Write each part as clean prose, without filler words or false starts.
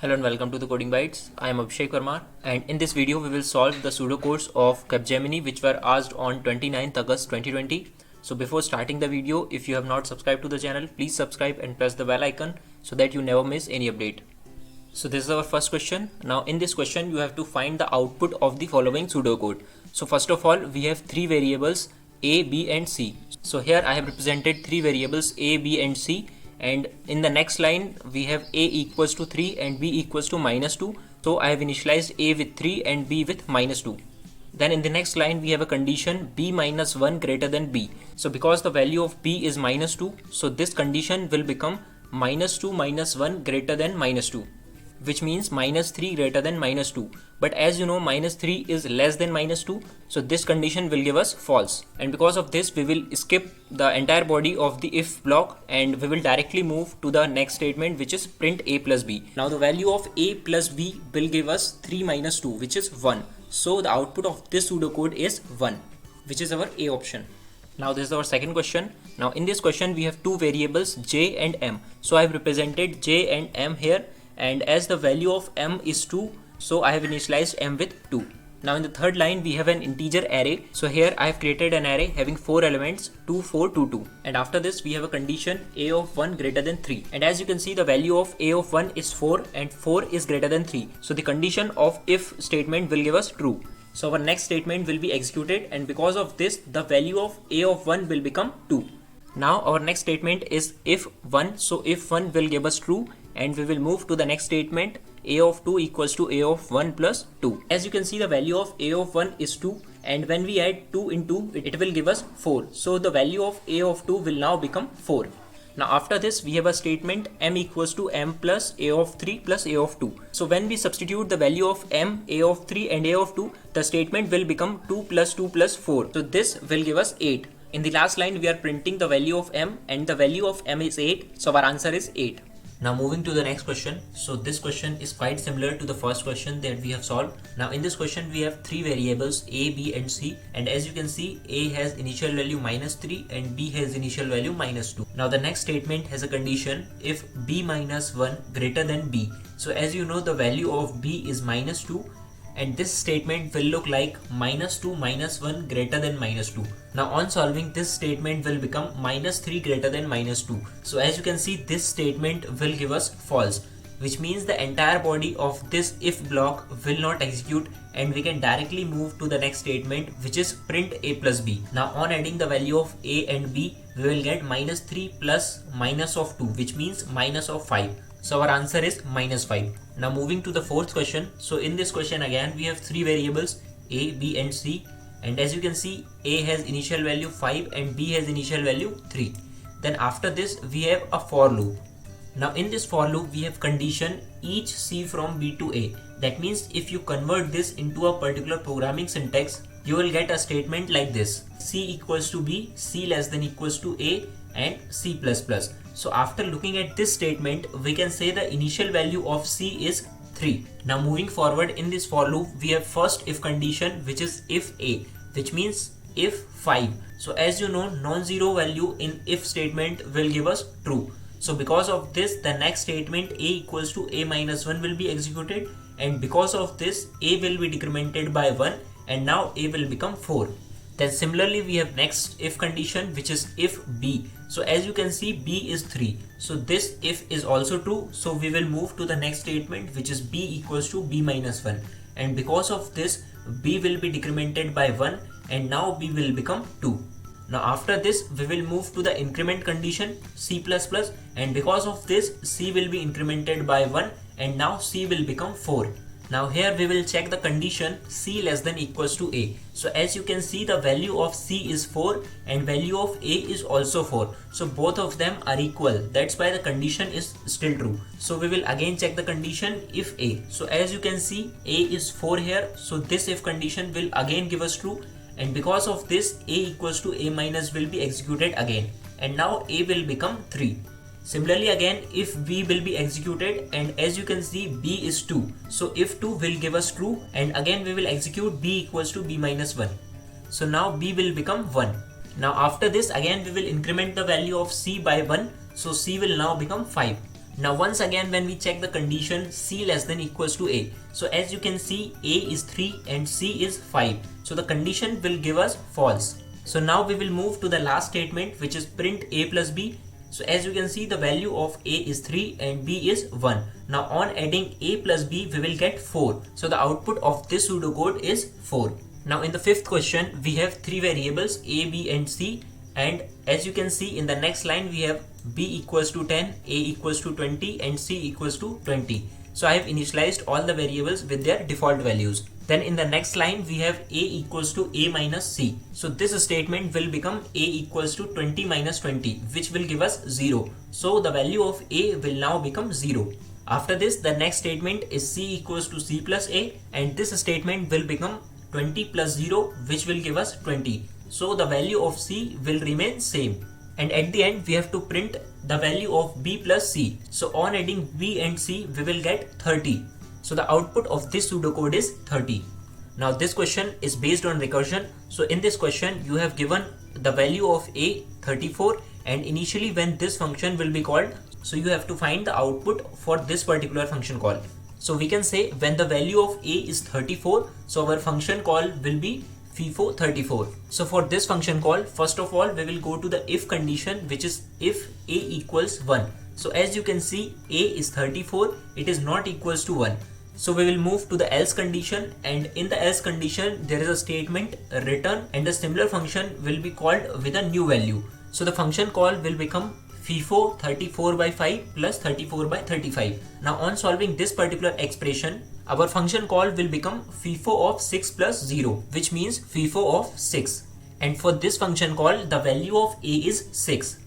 Hello and welcome to the Coding Bytes. I am Abhishek Parmar, and in this video we will solve the pseudocodes of Capgemini which were asked on 29th August 2020. So before starting the video, if you have not subscribed to the channel, please subscribe and press the bell icon so that you never miss any update. So this is our first question. Now in this question you have to find the output of the following pseudocode. So first of all we have three variables A, B and C. So here I have represented three variables A, B and C. And in the next line we have A equals to 3 and B equals to -2. So I have initialized A with 3 and B with -2. Then in the next line we have a condition B minus 1 greater than B. So because the value of B is -2, so this condition will become -2 minus 1 greater than -2, which means -3 greater than -2. But as you know, -3 is less than -2, so this condition will give us false. And because of this we will skip the entire body of the if block and we will directly move to the next statement, which is print A plus B. Now the value of A plus B will give us 3 minus 2, which is 1. So the output of this pseudocode is 1, which is our A option. Now this is our second question. Now in this question we have two variables J and M. So I have represented J and M here, and as the value of M is 2, so I have initialized M with 2. Now in the third line we have an integer array. So here I have created an array having 4 elements 2, 4, 2, 2. And after this we have a condition A of 1 greater than 3. And as you can see, the value of A of 1 is 4 and 4 is greater than 3. So the condition of if statement will give us true. So our next statement will be executed, and because of this the value of A of 1 will become 2. Now our next statement is if 1. So if 1 will give us true, and we will move to the next statement. A of 2 equals to A of 1 plus 2. As you can see, the value of A of 1 is 2, and when we add 2 into it will give us 4. So the value of A of 2 will now become 4. Now after this we have a statement M equals to M plus A of 3 plus A of 2. So when we substitute the value of M, A of 3 and A of 2, the statement will become 2 plus 2 plus 4. So this will give us 8. In the last line we are printing the value of M, and the value of M is 8. So our answer is 8. Now moving to the next question. So this question is quite similar to the first question that we have solved. Now in this question we have three variables A, B and C, and as you can see, A has initial value -3 and B has initial value -2. Now the next statement has a condition if B minus 1 greater than B. So as you know, the value of B is -2, and this statement will look like -2 minus 1 greater than -2. Now on solving, this statement will become -3 greater than -2. So as you can see, this statement will give us false, which means the entire body of this if block will not execute, and we can directly move to the next statement, which is print A plus B. Now on adding the value of A and B, we will get -3 plus minus of 2, which means minus of 5. So our answer is -5. Now moving to the fourth question. So in this question again we have three variables A, B and C, and as you can see, A has initial value 5 and B has initial value 3. Then after this we have a for loop. Now in this for loop we have condition each C from B to A. That means if you convert this into a particular programming syntax, you will get a statement like this: C equals to B, C less than equals to A, and C plus plus. So after looking at this statement, we can say the initial value of C is 3. Now moving forward in this for loop, we have first if condition, which is if A, which means if 5. So as you know, non-zero value in if statement will give us true. So because of this, the next statement A equals to A minus 1 will be executed, and because of this A will be decremented by 1, and now A will become 4. Then similarly we have next if condition, which is if B. So as you can see, B is 3. So this if is also true. So we will move to the next statement, which is B equals to B minus 1. And because of this, B will be decremented by 1, and now B will become 2. Now after this, we will move to the increment condition C plus plus, and because of this, C will be incremented by 1, and now C will become 4. Now here we will check the condition C less than equals to A. So as you can see, the value of C is 4 and value of A is also 4. So both of them are equal. That's why the condition is still true. So we will again check the condition if A. So as you can see, A is 4 here. So this if condition will again give us true. And because of this, A equals to A minus will be executed again. And now A will become 3. Similarly again, if B will be executed, and as you can see, B is 2. So if 2 will give us true, and again we will execute B equals to B minus 1. So now B will become 1. Now after this again we will increment the value of C by 1. So C will now become 5. Now once again when we check the condition c less than equals to a, so as you can see a is 3 and c is 5, so the condition will give us false. So now we will move to the last statement, which is print a plus b. So as you can see the value of a is 3 and b is 1. Now on adding a plus b we will get 4. So the output of this pseudocode is 4. Now in the fifth question we have three variables a, b and c, and as you can see in the next line we have b equals to 10, a equals to 20 and c equals to 20. So I have initialized all the variables with their default values. Then in the next line we have a equals to a minus c. So this statement will become a equals to 20 minus 20, which will give us 0. So the value of a will now become 0. After this the next statement is c equals to c plus a, and this statement will become 20 plus 0, which will give us 20. So the value of c will remain same. And at the end we have to print the value of b plus c. So on adding b and c we will get 30. So the output of this pseudocode is 30. Now this question is based on recursion. So in this question you have given the value of a 34, and initially when this function will be called, so you have to find the output for this particular function call. So we can say when the value of a is 34, so our function call will be FIFO 34. So for this function call, first of all we will go to the if condition, which is if a equals 1. So as you can see a is 34, it is not equals to 1. So we will move to the else condition, and in the else condition there is a statement return, and a similar function will be called with a new value. So the function call will become FIFO 34 by 5 plus 34 by 35. Now on solving this particular expression, our function call will become FIFO of 6 plus 0, which means FIFO of 6. And for this function call, the value of a is 6.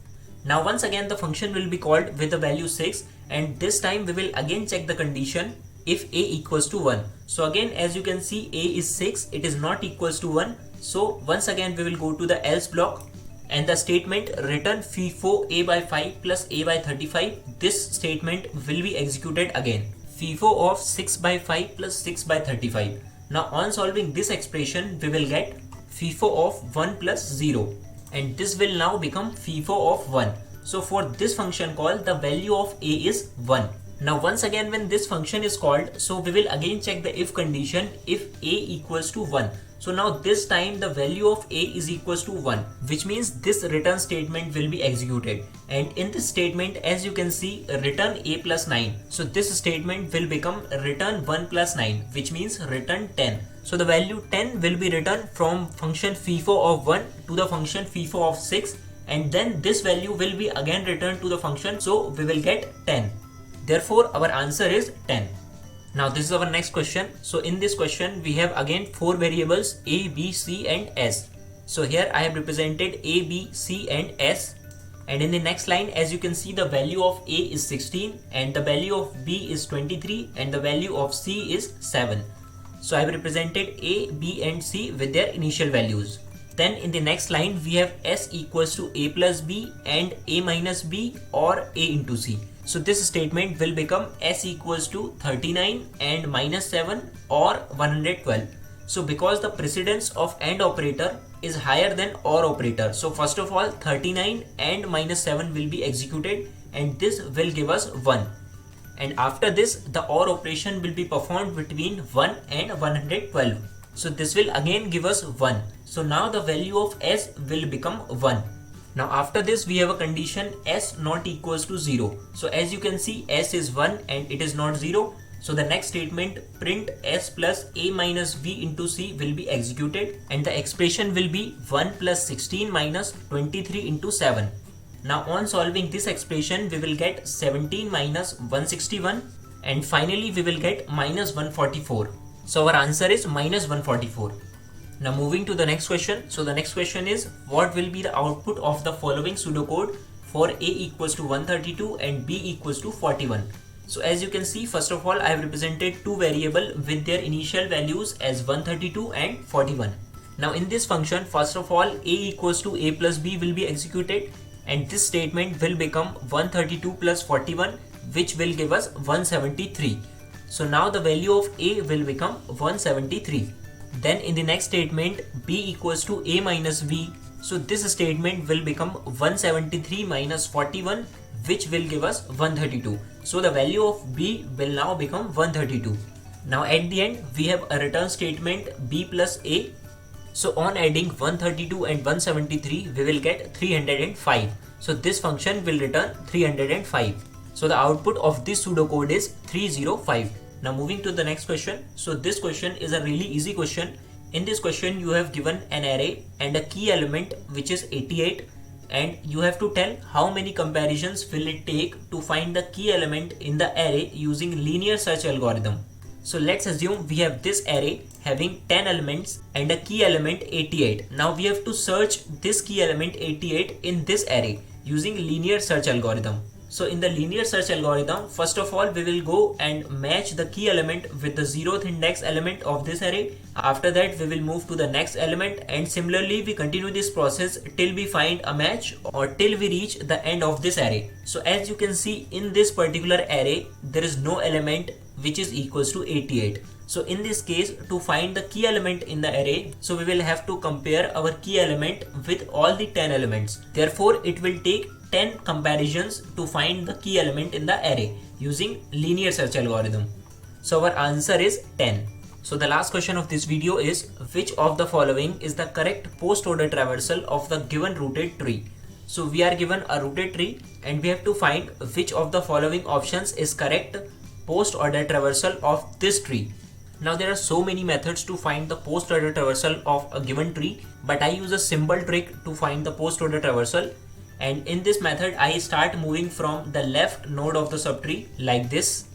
Now once again the function will be called with the value 6, and this time we will again check the condition if a equals to 1. So again as you can see a is 6, it is not equals to 1. So once again we will go to the else block, and the statement return FIFO a by 5 plus a by 35, this statement will be executed again. FIFO of 6 by 5 plus 6 by 35. Now on solving this expression we will get FIFO of 1 plus 0, and this will now become FIFO of 1. So for this function call the value of a is 1. Now once again when this function is called, so we will again check the if condition if a equals to 1. So now this time the value of a is equals to 1, which means this return statement will be executed. And in this statement as you can see return a plus 9. So this statement will become return 1 plus 9, which means return 10. So the value 10 will be returned from function FIFO of 1 to the function FIFO of 6, and then this value will be again returned to the function, so we will get 10. Therefore our answer is 10. Now this is our next question. So in this question we have again 4 variables a, b, c and s. So here I have represented a, b, c and s, and in the next line as you can see the value of a is 16 and the value of b is 23 and the value of c is 7. So I have represented a, b and c with their initial values. Then in the next line we have s equals to a plus b and a minus b or a into c. So this statement will become s equals to 39 and minus 7 or 112. So because the precedence of AND operator is higher than OR operator, so first of all 39 and minus 7 will be executed and this will give us 1. And after this the OR operation will be performed between 1 and 112. So this will again give us 1. So now the value of s will become 1. Now after this we have a condition s not equals to 0. So as you can see s is 1 and it is not 0. So the next statement print s plus a minus b into c will be executed and the expression will be 1 plus 16 minus 23 into 7. Now on solving this expression we will get 17 minus 161 and finally we will get minus 144. So our answer is minus 144. Now moving to the next question. So the next question is what will be the output of the following pseudocode for a equals to 132 and b equals to 41. So as you can see, first of all I have represented two variables with their initial values as 132 and 41. Now in this function first of all a equals to a plus b will be executed and this statement will become 132 plus 41, which will give us 173. So now the value of a will become 173. Then in the next statement b equals to a minus b. So this statement will become 173 minus 41, which will give us 132. So the value of b will now become 132. Now at the end we have a return statement b plus a. So on adding 132 and 173 we will get 305. So this function will return 305. So the output of this pseudocode is 305. Now moving to the next question. So this question is a really easy question. In this question you have given an array and a key element which is 88, and you have to tell how many comparisons will it take to find the key element in the array using linear search algorithm. So let's assume we have this array having 10 elements and a key element 88. Now we have to search this key element 88 in this array using linear search algorithm. So in the linear search algorithm, first of all we will go and match the key element with the 0th index element of this array. After that we will move to the next element, and similarly we continue this process till we find a match or till we reach the end of this array. So as you can see, in this particular array there is no element which is equals to 88. So in this case, to find the key element in the array, so we will have to compare our key element with all the 10 elements. Therefore it will take 10 comparisons to find the key element in the array using linear search algorithm. So our answer is 10. So the last question of this video is, which of the following is the correct post order traversal of the given rooted tree? So we are given a rooted tree and we have to find which of the following options is correct post order traversal of this tree. Now there are so many methods to find the post order traversal of a given tree, but I use a symbol trick to find the post order traversal. And in this method I start moving from the left node of the subtree like this,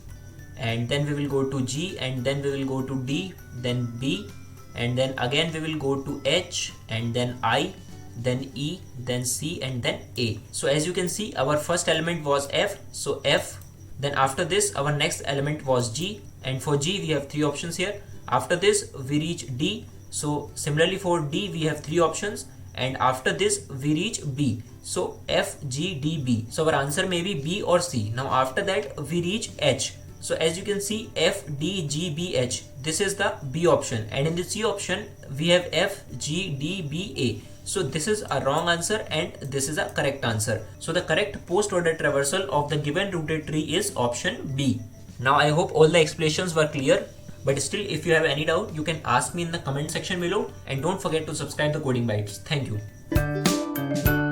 and then we will go to G, and then we will go to D, then B, and then again we will go to H, and then I, then E, then C, and then A. So as you can see, our first element was F, so F. Then after this our next element was G, and for G we have 3 options here. After this we reach D, so similarly for D we have 3 options, and after this we reach B. So F, G, D, B. So our answer may be B or C. Now after that we reach H. So as you can see, F, D, G, B, H. This is the B option, and in the C option we have F, G, D, B, A. So this is a wrong answer and this is a correct answer. So the correct post order traversal of the given rooted tree is option B. Now I hope all the explanations were clear, but still if you have any doubt you can ask me in the comment section below, and don't forget to subscribe the Coding Bytes. Thank you.